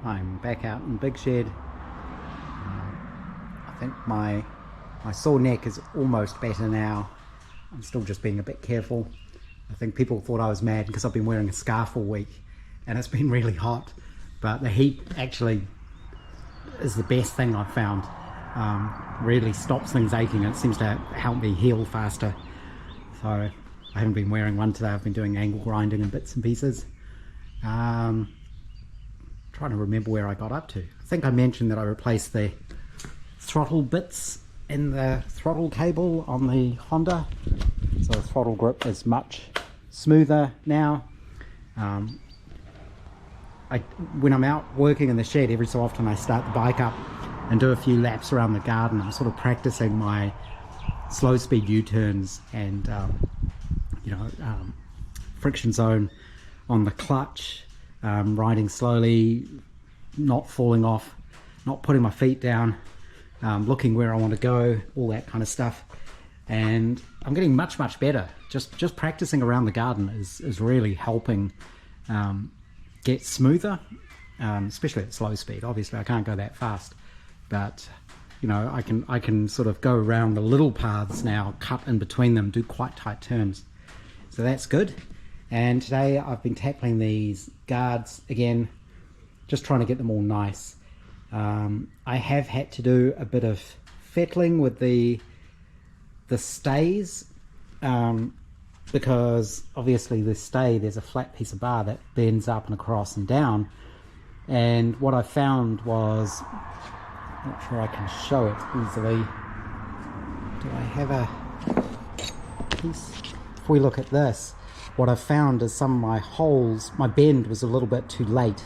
I'm back out in Big Shed. I think my sore neck is almost better now. I'm still just being a bit careful. I think people thought I was mad because I've been wearing a scarf all week and it's been really hot, but the heat actually is the best thing I've found. Really stops things aching. It seems to help me heal faster. So I haven't been wearing one today. I've been doing angle grinding and bits and pieces. Trying to remember where I got up to. I think I mentioned that I replaced the throttle bits in the throttle cable on the Honda, so the throttle grip is much smoother now. When I'm out working in the shed, every so often I start the bike up and do a few laps around the garden. I'm sort of practicing my slow speed U-turns and friction zone on the clutch, riding slowly, not falling off, not putting my feet down, looking where I want to go, all that kind of stuff. And I'm getting much better. Just practicing around the garden is really helping get smoother, especially at slow speed. Obviously I can't go that fast, but I can sort of go around the little paths now, cut in between them, do quite tight turns, so that's good. And today I've been tackling these guards again, just trying to get them all nice. I have had to do a bit of fettling with the stays, because obviously the stay, there's a flat piece of bar that bends up and across and down, and what I found was, not sure I can show it easily. Do I have a piece? If we look at this, what I found is some of my holes, my bend was a little bit too late,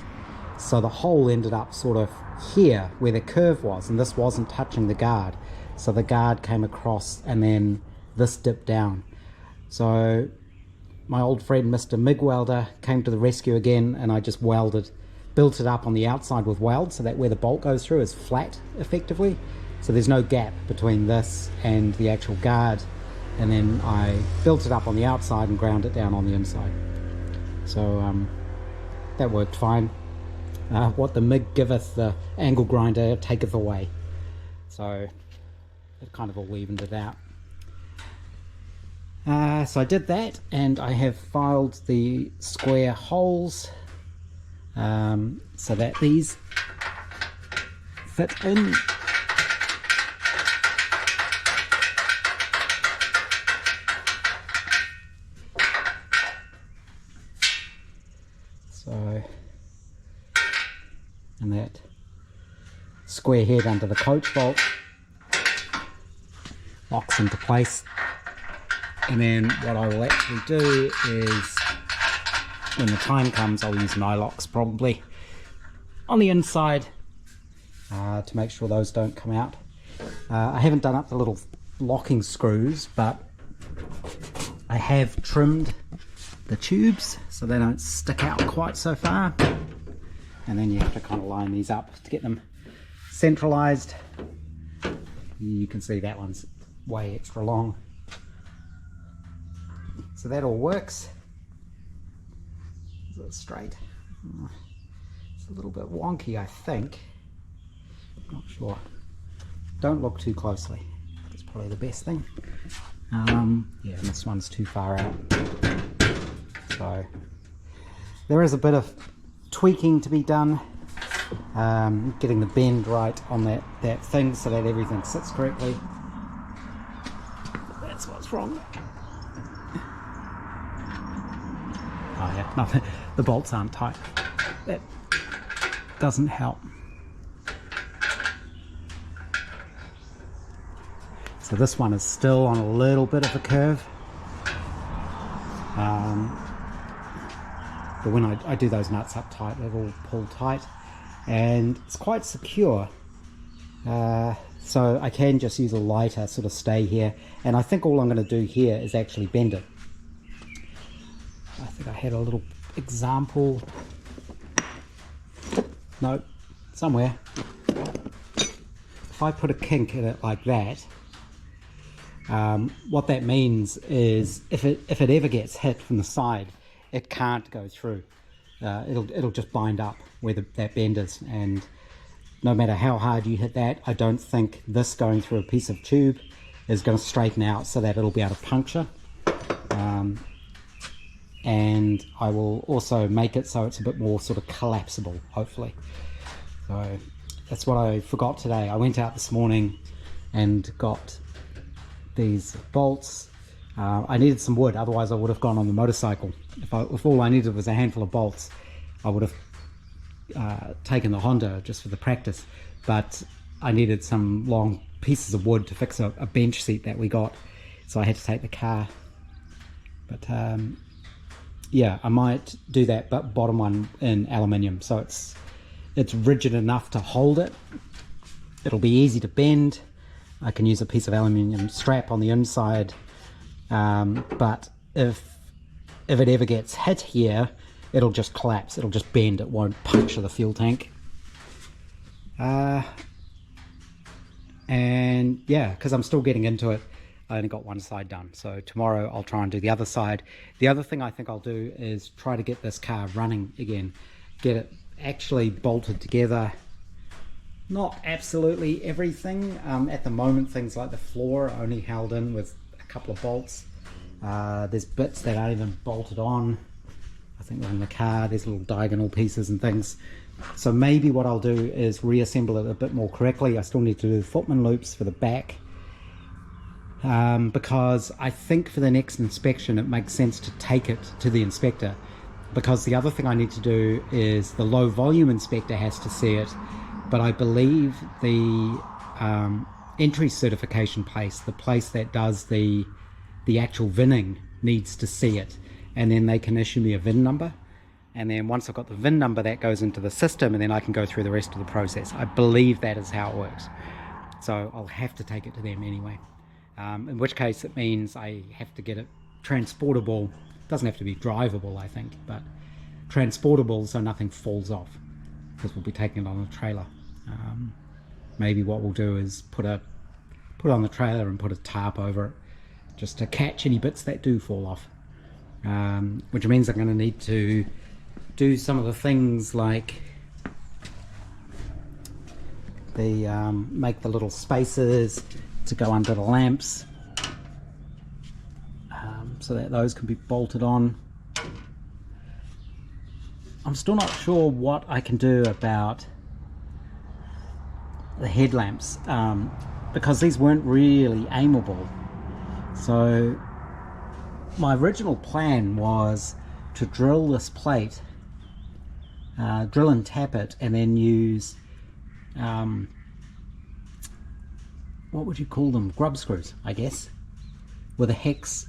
so the hole ended up sort of here where the curve was, and this wasn't touching the guard, so the guard came across and then this dipped down. So my old friend Mr. MIG welder came to the rescue again, and I just built it up on the outside with weld so that where the bolt goes through is flat effectively, so there's no gap between this and the actual guard. And then I built it up on the outside and ground it down on the inside. So that worked fine. What the MIG giveth, the angle grinder taketh away. So it kind of all evened it out. So I did that, and I have filed the square holes so that these fit in. So, and that square head under the coach bolt locks into place. And then what I will actually do is, when the time comes, I'll use nylocks probably on the inside to make sure those don't come out. I haven't done up the little locking screws, but I have trimmed the tubes so they don't stick out quite so far, and then you have to kind of line these up to get them centralized. You can see that one's way extra long, so that all works. Is it straight? It's a little bit wonky, I think. Not sure. Don't look too closely. That's probably the best thing. Yeah, this one's too far out. So there is a bit of tweaking to be done, getting the bend right on that thing so that everything sits correctly. That's what's wrong. Oh yeah, nothing. The bolts aren't tight. That doesn't help. So this one is still on a little bit of a curve. But when I do those nuts up tight, they all pull tight, and it's quite secure. So I can just use a lighter sort of stay here, and I think all I'm going to do here is actually bend it. I think I had a little example. No, somewhere. If I put a kink in it like that, what that means is if it ever gets hit from the side, it can't go through. it'll just bind up where that bend is, and no matter how hard you hit that, I don't think this going through a piece of tube is going to straighten out so that it'll be able to puncture. And I will also make it so it's a bit more sort of collapsible, hopefully. So that's what I forgot today. I went out this morning and got these bolts. I needed some wood, otherwise I would have gone on the motorcycle. If all I needed was a handful of bolts, I would have taken the Honda just for the practice. But I needed some long pieces of wood to fix a bench seat that we got, so I had to take the car. But yeah, I might do that, but bottom one in aluminium, so it's rigid enough to hold it. It'll be easy to bend. I can use a piece of aluminium strap on the inside, but if it ever gets hit here, it'll just collapse. It'll just bend. It won't puncture the fuel tank. And yeah, because I'm still getting into it, I only got one side done, so tomorrow I'll try and do the other side. The other thing I think I'll do is try to get this car running again, get it actually bolted together. Not absolutely everything. At the moment, things like the floor are only held in with a couple of bolts. There's bits that aren't even bolted on. I think they're in the car. There's little diagonal pieces and things. So maybe what I'll do is reassemble it a bit more correctly. I still need to do footman loops for the back. Because I think for the next inspection it makes sense to take it to the inspector, because the other thing I need to do is the low volume inspector has to see it, but I believe the entry certification place, the place that does the actual VINing, needs to see it, and then they can issue me a VIN number, and then once I've got the VIN number, that goes into the system, and then I can go through the rest of the process. I believe that is how it works, so I'll have to take it to them anyway. In which case it means I have to get it transportable. It doesn't have to be drivable, I think, but transportable so nothing falls off, because we'll be taking it on a trailer. Maybe what we'll do is put it on the trailer and put a tarp over it, just to catch any bits that do fall off. Which means I'm going to need to do some of the things like make the little spaces to go under the lamps, so that those can be bolted on. I'm still not sure what I can do about the headlamps, because these weren't really aimable. So my original plan was to drill this plate, drill and tap it, and then use what would you call them? Grub screws, I guess, with a hex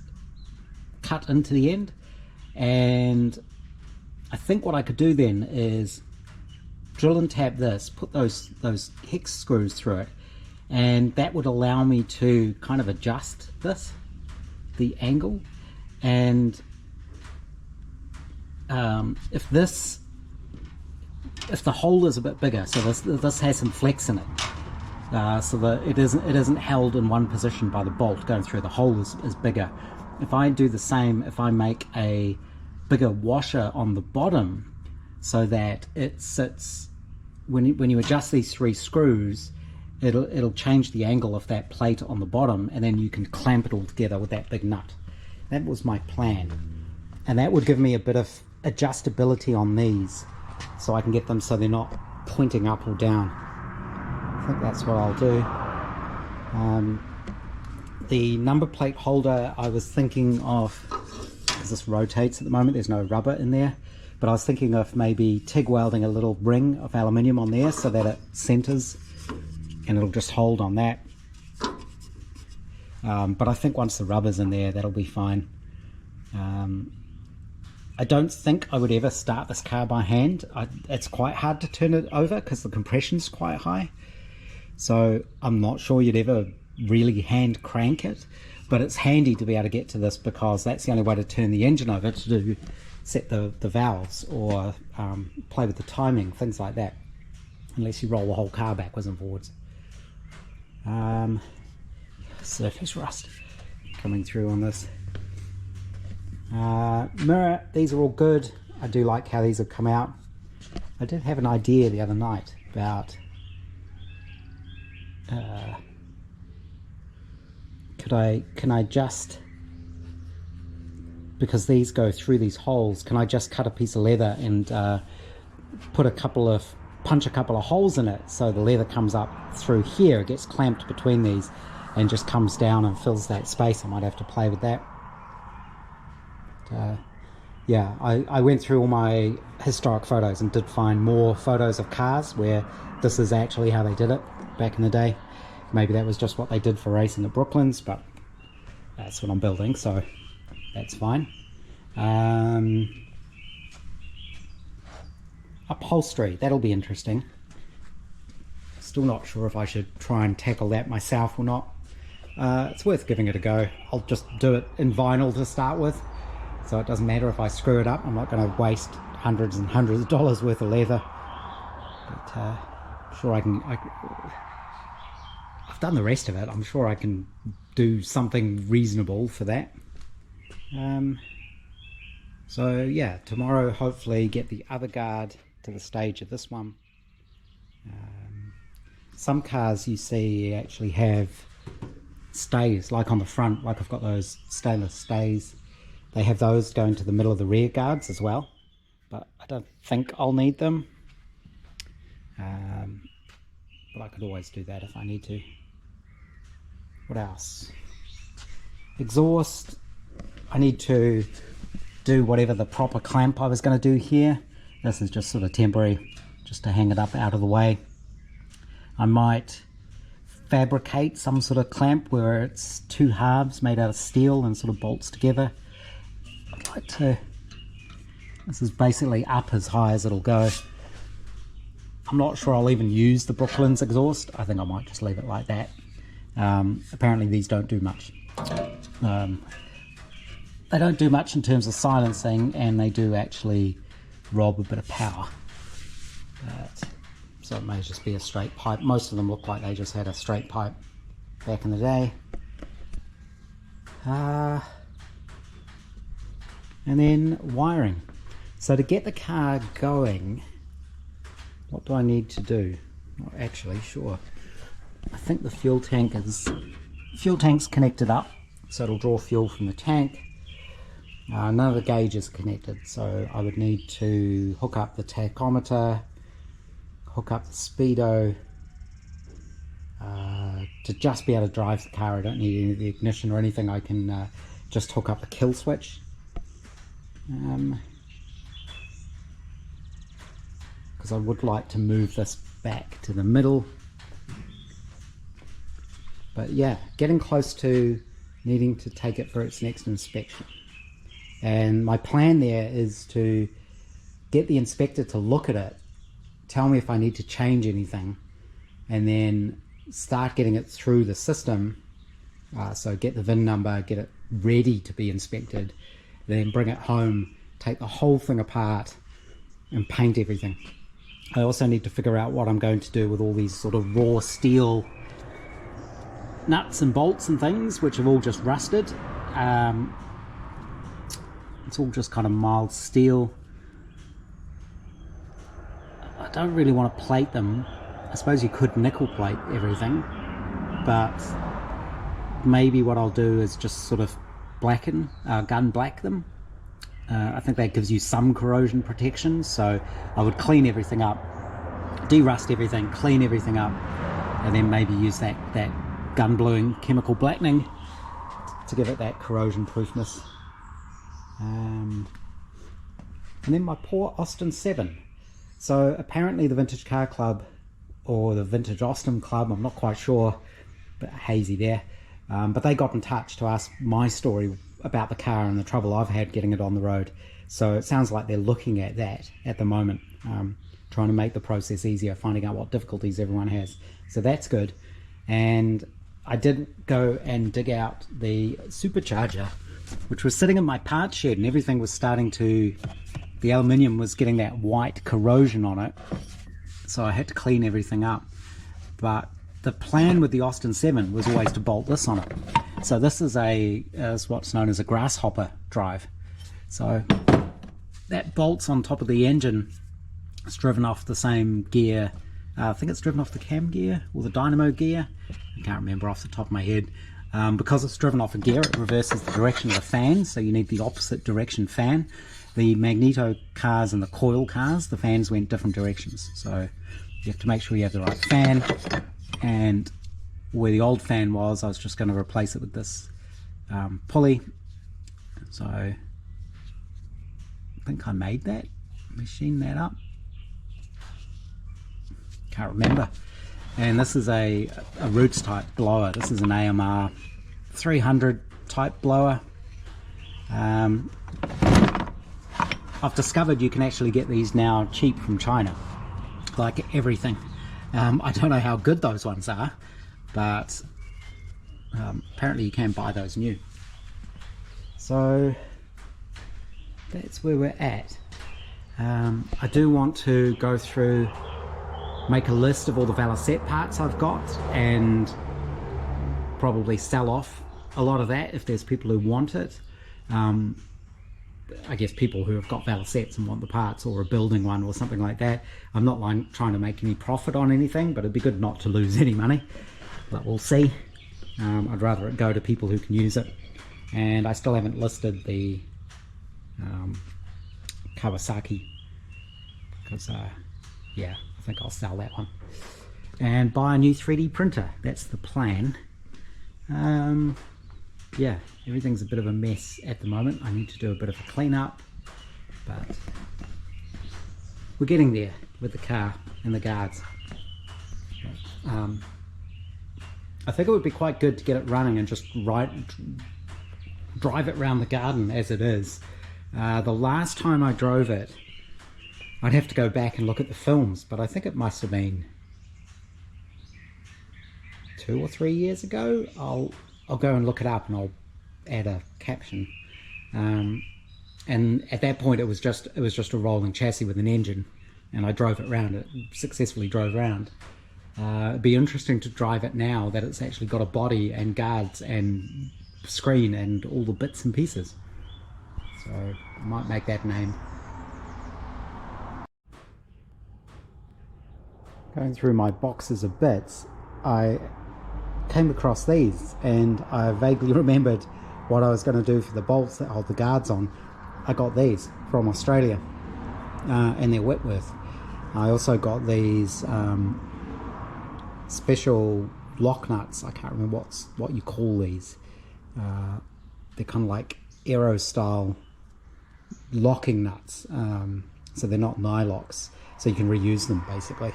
cut into the end. And I think what I could do then is drill and tap this, put those hex screws through it, and that would allow me to kind of adjust the angle. And if the hole is a bit bigger, so this has some flex in it, so that it isn't held in one position by the bolt going through, the hole is bigger. If I do the same, if I make a bigger washer on the bottom so that it sits, when you adjust these three screws, it'll change the angle of that plate on the bottom, and then you can clamp it all together with that big nut. That was my plan, and that would give me a bit of adjustability on these, so I can get them so they're not pointing up or down. I think that's what I'll do. The number plate holder, I was thinking of, because this rotates at the moment, there's no rubber in there, but I was thinking of maybe TIG welding a little ring of aluminium on there so that it centers and it'll just hold on that. But I think once the rubber's in there, that'll be fine. I don't think I would ever start this car by hand. It's quite hard to turn it over because the compression's quite high. So I'm not sure you'd ever really hand crank it, but it's handy to be able to get to this, because that's the only way to turn the engine over, to set the valves or play with the timing, things like that, unless you roll the whole car backwards and forwards. Surface rust coming through on this. Mirror, these are all good. I do like how these have come out. I did have an idea the other night about can I just, because these go through these holes, can I just cut a piece of leather and punch a couple of holes in it so the leather comes up through here, it gets clamped between these and just comes down and fills that space. I might have to play with that. Yeah, I went through all my historic photos and did find more photos of cars where this is actually how they did it back in the day. Maybe that was just what they did for racing at Brooklands, but that's what I'm building, so that's fine. Upholstery, that'll be interesting. Still not sure if I should try and tackle that myself or not. It's worth giving it a go. I'll just do it in vinyl to start with, so it doesn't matter if I screw it up. I'm not going to waste hundreds and hundreds of dollars worth of leather. But I'm sure I've done the rest of it. I'm sure I can do something reasonable for that. So yeah, tomorrow hopefully get the other guard to the stage of this one. Some cars you see actually have stays, like on the front, like I've got those stainless stays. They have those going to the middle of the rear guards as well, but I don't think I'll need them. But I could always do that if I need to. What else? Exhaust. I need to do whatever the proper clamp I was going to do here. This is just sort of temporary, just to hang it up out of the way. I might fabricate some sort of clamp where it's two halves made out of steel and sort of bolts together. I'd like to, this is basically up as high as it'll go. I'm not sure I'll even use the Brooklands exhaust. I think I might just leave it like that. Apparently these don't do much. They don't do much in terms of silencing, and they do actually rob a bit of power. So it may just be a straight pipe. Most of them look like they just had a straight pipe back in the day. And then wiring. So to get the car going, what do I need to do? Well, actually, sure. I think the fuel tank's connected up, so it'll draw fuel from the tank. None of the gauges connected, so I would need to hook up the tachometer, hook up the speedo. To just be able to drive the car, I don't need any of the ignition or anything. I can just hook up a kill switch. Because I would like to move this back to the middle. But yeah, getting close to needing to take it for its next inspection. And my plan there is to get the inspector to look at it, tell me if I need to change anything, and then start getting it through the system. So get the VIN number, get it ready to be inspected, then bring it home, take the whole thing apart and paint everything. I also need to figure out what I'm going to do with all these sort of raw steel nuts and bolts and things which have all just rusted. It's all just kind of mild steel. I don't really want to plate them. I suppose you could nickel plate everything, but maybe what I'll do is just sort of gun black them. I think that gives you some corrosion protection, so I would clean everything up, de-rust everything, clean everything up, and then maybe use that gun bluing chemical blackening to give it that corrosion proofness. And then my poor Austin 7. So apparently the Vintage Car Club, or the Vintage Austin Club, I'm not quite sure, but hazy there, but they got in touch to ask my story about the car and the trouble I've had getting it on the road. So it sounds like they're looking at that at the moment, trying to make the process easier, finding out what difficulties everyone has. So that's good. And I did go and dig out the supercharger, which was sitting in my parts shed, and everything was starting to, the aluminium was getting that white corrosion on it, so I had to clean everything up. But the plan with the Austin 7 was always to bolt this on it. So this is what's known as a grasshopper drive. So that bolt's on top of the engine. It's driven off the same gear. I think it's driven off the cam gear or the dynamo gear. I can't remember off the top of my head. Because it's driven off a gear, it reverses the direction of the fan, so you need the opposite direction fan. The magneto cars and the coil cars, the fans went different directions, so you have to make sure you have the right fan. And where the old fan was, I was just going to replace it with this pulley. So I think I made that, machined that up. Can't remember. And this is a roots type blower. This is an AMR 300 type blower. I've discovered you can actually get these now cheap from China, like everything. I don't know how good those ones are, but apparently you can buy those new. So that's where we're at. I do want to go through, make a list of all the Valicette parts I've got, and probably sell off a lot of that if there's people who want it. I guess people who have got Valicettes and want the parts, or are building one or something like that. I'm not trying to make any profit on anything, but it'd be good not to lose any money, but we'll see. I'd rather it go to people who can use it. And I still haven't listed the Kawasaki, because yeah, I think I'll sell that one and buy a new 3D printer. That's the plan. Yeah, everything's a bit of a mess at the moment. I need to do a bit of a clean up, but we're getting there with the car and the guards. I think it would be quite good to get it running and just drive it around the garden as it is. The last time I drove it, I'd have to go back and look at the films, but I think it must have been 2 or 3 years ago. I'll go and look it up and I'll add a caption. And at that point it was just a rolling chassis with an engine, and I drove it around. It successfully drove around. It'd be interesting to drive it now that it's actually got a body and guards and screen and all the bits and pieces. So I might make that name. Going through my boxes of bits, I came across these, and I vaguely remembered what I was going to do for the bolts that hold the guards on. I got these from Australia, and they're Whitworth. I also got these special lock nuts. I can't remember what you call these. They're kind of like aero style locking nuts, so they're not nylocks, so you can reuse them basically.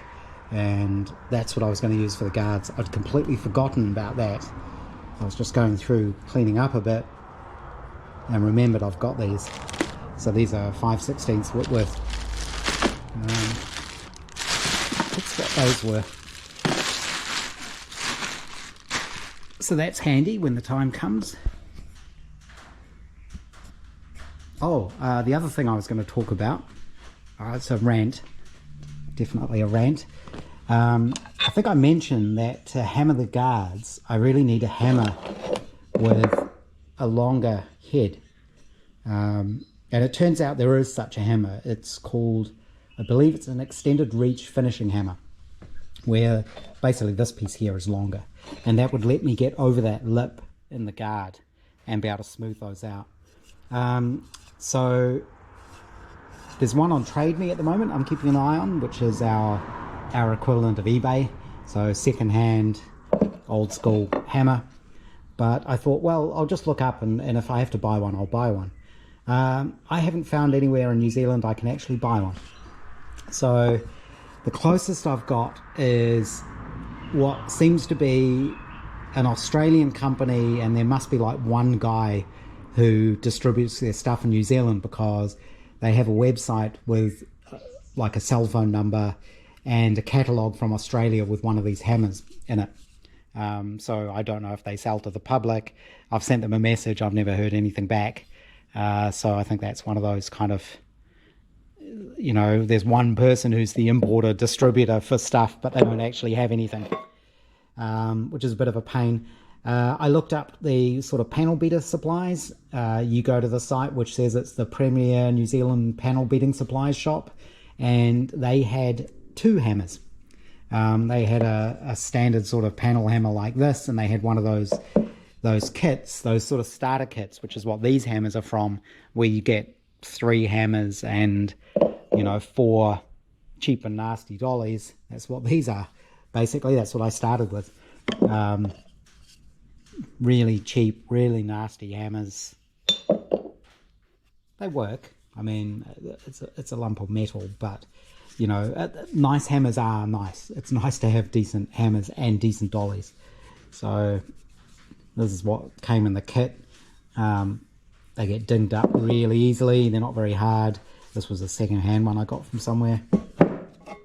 And that's what I was going to use for the guards. I'd completely forgotten about that. I was just going through cleaning up a bit and remembered I've got these. So these are 5/16 Whitworth. That's what those were. So that's handy when the time comes. Oh, the other thing I was going to talk about, it's a rant, definitely a rant. I think I mentioned that to hammer the guards, I really need a hammer with a longer head. And it turns out there is such a hammer. It's called, I believe it's an extended reach finishing hammer, where basically this piece here is longer. And that would let me get over that lip in the guard and be able to smooth those out. So there's one on Trade Me at the moment I'm keeping an eye on, which is our equivalent of eBay. So second-hand, old school hammer. But I thought, well, I'll just look up, and if I have to buy one, I'll buy one. I haven't found anywhere in New Zealand I can actually buy one. So the closest I've got is what seems to be an Australian company, and there must be like one guy who distributes their stuff in New Zealand, because they have a website with like a cell phone number and a catalogue from Australia with one of these hammers in it. So I don't know if they sell to the public. I've sent them a message. I've never heard anything back. So I think that's one of those kind of, you know, there's one person who's the importer, distributor for stuff, but they don't actually have anything, which is a bit of a pain. I looked up the sort of panel beater supplies. You go to the site which says it's the premier New Zealand panel beating supplies shop, and they had 2 hammers. They had a standard sort of panel hammer like this, and they had one of those kits, those sort of starter kits, which is what these hammers are from, where you get 3 hammers and 4 cheap and nasty dollies. That's what these are. Basically, that's what I started with. Really cheap, really nasty hammers. They work. I mean, it's a lump of metal, but nice hammers are nice. It's nice to have decent hammers and decent dollies. So this is what came in the kit. They get dinged up really easily. They're not very hard. This was a second-hand one I got from somewhere. I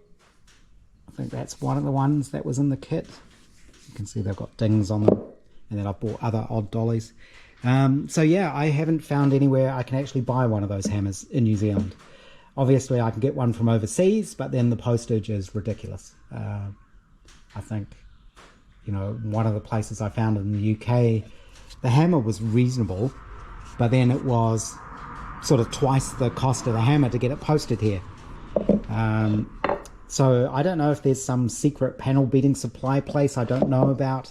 think that's one of the ones that was in the kit. You can see they've got dings on them. And then I bought other odd dollies. So yeah, I haven't found anywhere I can actually buy one of those hammers in New Zealand. Obviously I can get one from overseas, but then the postage is ridiculous. I think, one of the places I found in the UK, the hammer was reasonable, but then it was sort of twice the cost of the hammer to get it posted here. So I don't know if there's some secret panel beating supply place I don't know about.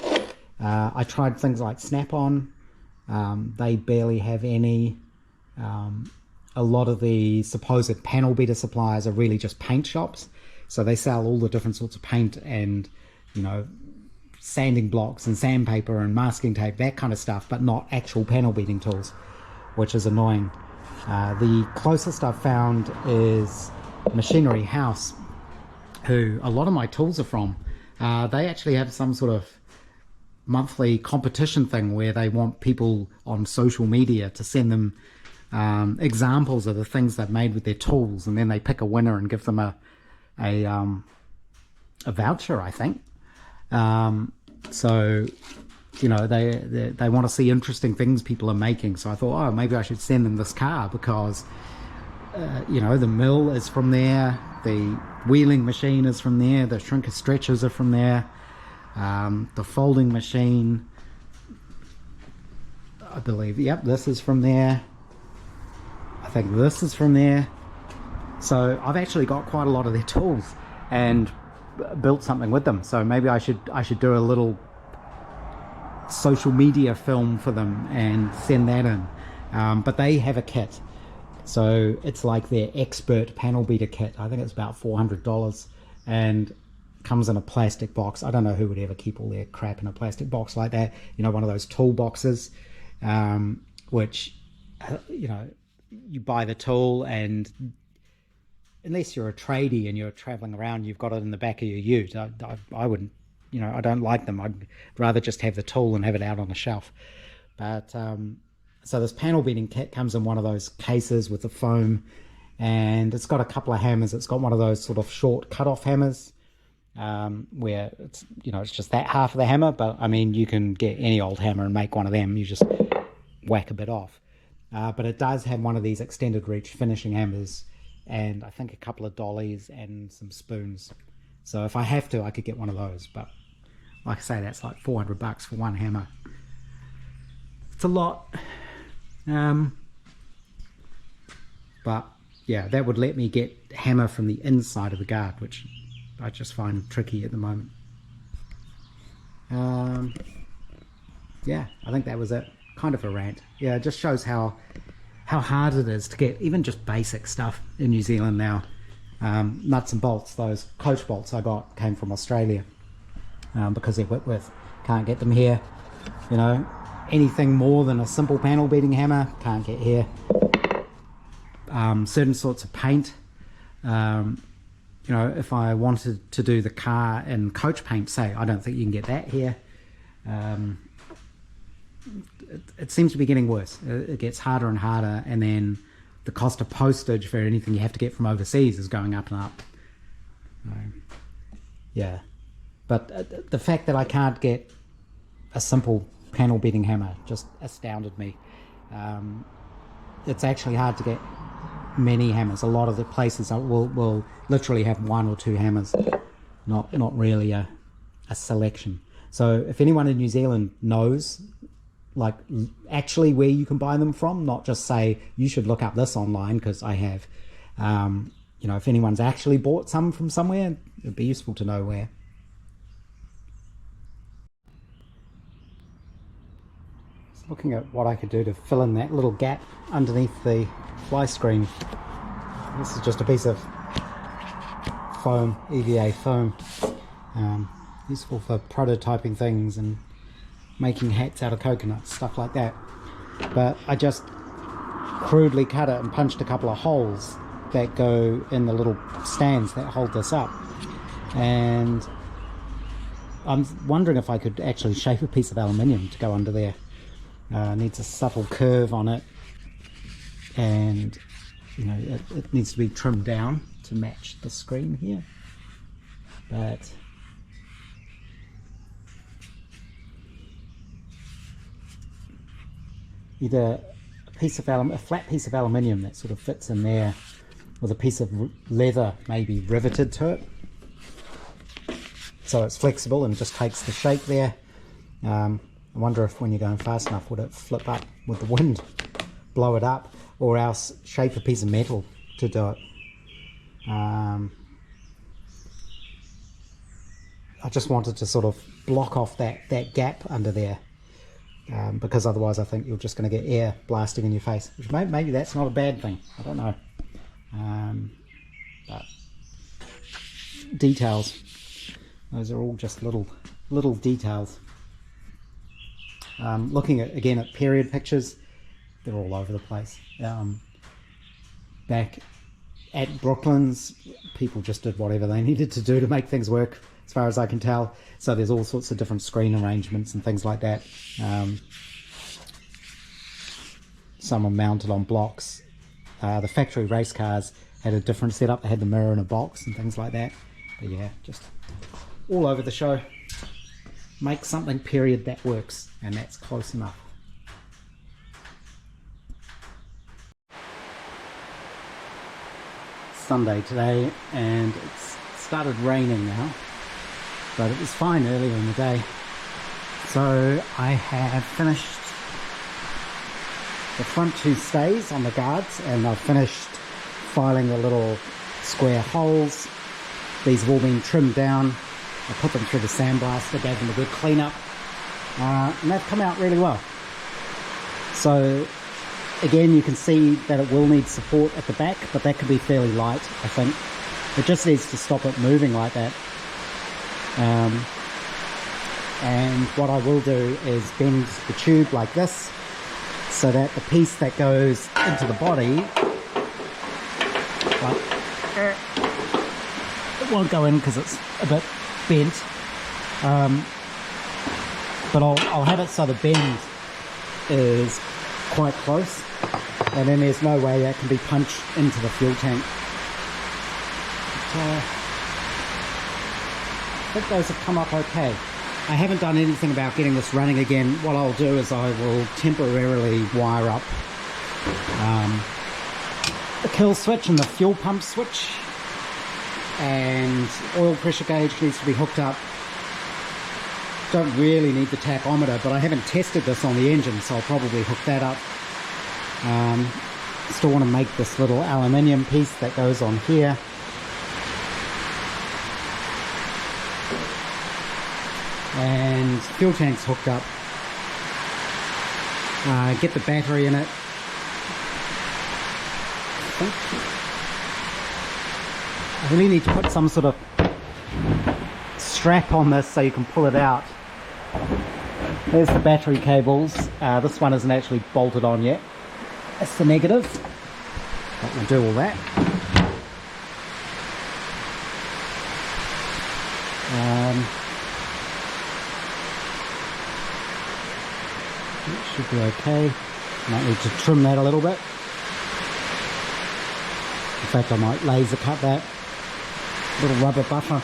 I tried things like Snap-on. They barely have any. A lot of the supposed panel beater suppliers are really just paint shops. So they sell all the different sorts of paint and, sanding blocks and sandpaper and masking tape, that kind of stuff, but not actual panel beating tools, which is annoying. The closest I've found is Machinery House, who a lot of my tools are from. They actually have some sort of monthly competition thing where they want people on social media to send them examples of the things they've made with their tools, and then they pick a winner and give them a voucher, I think. So they want to see interesting things people are making. So I thought, maybe I should send them this car because the mill is from there, the wheeling machine is from there, the shrinker stretchers are from there. The folding machine, I believe, yep, this is from there. I think this is from there. So I've actually got quite a lot of their tools and built something with them. So maybe I should do a little social media film for them and send that in. But they have a kit. So it's like their expert panel beater kit. I think it's about $400 and comes in a plastic box. I don't know who would ever keep all their crap in a plastic box like that. One of those tool boxes, which, you buy the tool, and unless you're a tradie and you're traveling around, you've got it in the back of your ute. I wouldn't, I don't like them. I'd rather just have the tool and have it out on a shelf. But so this panel beating kit comes in one of those cases with the foam, and it's got a couple of hammers. It's got one of those sort of short cut-off hammers, where it's it's just that half of the hammer, but I mean you can get any old hammer and make one of them. You just whack a bit off, but it does have one of these extended reach finishing hammers, and I think a couple of dollies and some spoons. So if I have to, I could get one of those, but like I say, that's like $400 for one hammer. It's a lot, but yeah, that would let me get hammer from the inside of the guard, which I just find tricky at the moment. Yeah, I think that was it. Kind of a rant. Yeah, it just shows how hard it is to get even just basic stuff in New Zealand now. Nuts and bolts, those coach bolts I got came from Australia, because they're Whitworth. Can't get them here. Anything more than a simple panel beating hammer, can't get here. Certain sorts of paint, if I wanted to do the car in coach paint, say, I don't think you can get that here. It seems to be getting worse. It gets harder and harder, and then the cost of postage for anything you have to get from overseas is going up and up. Yeah, but the fact that I can't get a simple panel beating hammer just astounded me. It's actually hard to get many hammers. A lot of the places will literally have 1 or 2 hammers, not really a selection. So if anyone in New Zealand knows like actually where you can buy them from, not just say you should look up this online because I have, you know, if anyone's actually bought some from somewhere, it'd be useful to know where. Just looking at what I could do to fill in that little gap underneath the fly screen. This is just a piece of foam, EVA foam, useful for prototyping things and making hats out of coconuts, stuff like that. But I just crudely cut it and punched a couple of holes that go in the little stands that hold this up, and I'm wondering if I could actually shape a piece of aluminium to go under there. Needs a subtle curve on it, and you know, it needs to be trimmed down to match the screen here, but either a flat piece of aluminium that sort of fits in there with a piece of leather maybe riveted to it so it's flexible and just takes the shape there. I wonder if when you're going fast enough would it flip up with the wind, blow it up, or else shape a piece of metal to do it. I just wanted to sort of block off that gap under there, because otherwise I think you're just going to get air blasting in your face, which maybe that's not a bad thing, I don't know. But details, those are all just little details. Looking again at period pictures, they're all over the place. Back at Brooklands, people just did whatever they needed to do to make things work, as far as I can tell. So there's all sorts of different screen arrangements and things like that. Some are mounted on blocks. The factory race cars had a different setup. They had the mirror in a box and things like that. But yeah, just all over the show. Make something period that works, and that's close enough. Sunday today, and it's started raining now, but it was fine earlier in the day. So I have finished the front two stays on the guards, and I've finished filing the little square holes. These have all been trimmed down. I put them through the sandblaster, gave them a good clean up, and they've come out really well. So again, you can see that it will need support at the back, but that could be fairly light, I think. It just needs to stop it moving like that. And what I will do is bend the tube like this, so that the piece that goes into the body, like, it won't go in because it's a bit bent, but I'll have it so the bend is quite close, and then there's no way that can be punched into the fuel tank. But, I think those have come up okay. I haven't done anything about getting this running again. What I'll do is I will temporarily wire up the kill switch and the fuel pump switch, and oil pressure gauge needs to be hooked up. Don't really need the tachometer, but I haven't tested this on the engine, so I'll probably hook that up. Still want to make this little aluminium piece that goes on here. And fuel tank's hooked up. Get the battery in it. I really need to put some sort of strap on this so you can pull it out. There's the battery cables. This one isn't actually bolted on yet. That's the negative, but we'll do all that. It should be okay. Might need to trim that a little bit. In fact, I might laser cut that little rubber buffer.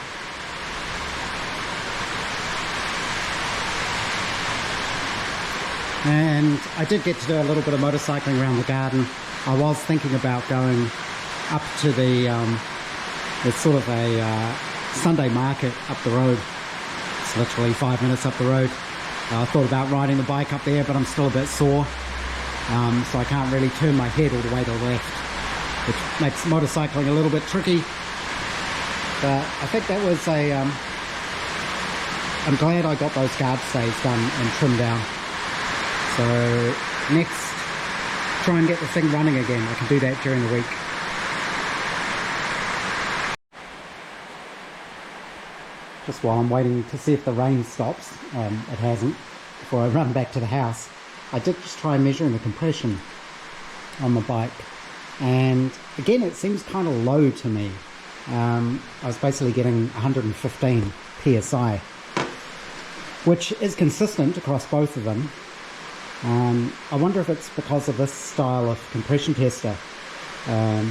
And I did get to do a little bit of motorcycling around the garden. I was thinking about going up to the there's sort of a Sunday market up the road. It's literally 5 minutes up the road. I thought about riding the bike up there, but I'm still a bit sore, so I can't really turn my head all the way to the left, which makes motorcycling a little bit tricky. But I think that was a I'm glad I got those guard stays done and trimmed down. So next, try and get the thing running again. I can do that during the week. Just while I'm waiting to see if the rain stops, it hasn't, before I run back to the house, I did just try measuring the compression on the bike, and again it seems kind of low to me. I was basically getting 115 psi, which is consistent across both of them. I wonder if it's because of this style of compression tester. I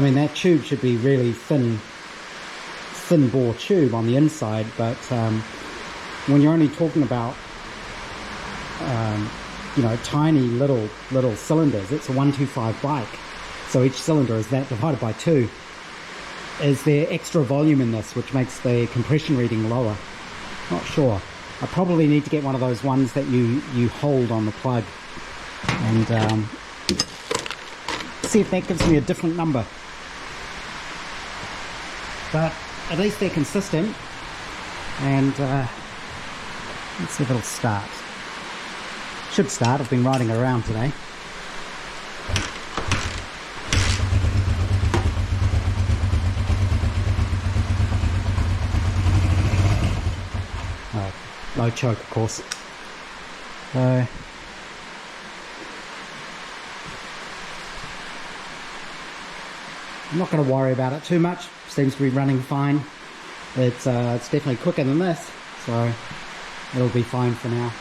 mean, that tube should be really thin bore tube on the inside, but when you're only talking about you know, tiny little cylinders, it's a 125 bike, so each cylinder is that divided by 2. Is there extra volume in this which makes the compression reading lower? Not sure. I probably need to get one of those ones that you hold on the plug and see if that gives me a different number. But at least they're consistent, and let's see if it'll start. Should start. I've been riding around today. No choke, of course. So I'm not going to worry about it too much. Seems to be running fine. It's definitely quicker than this, so it'll be fine for now.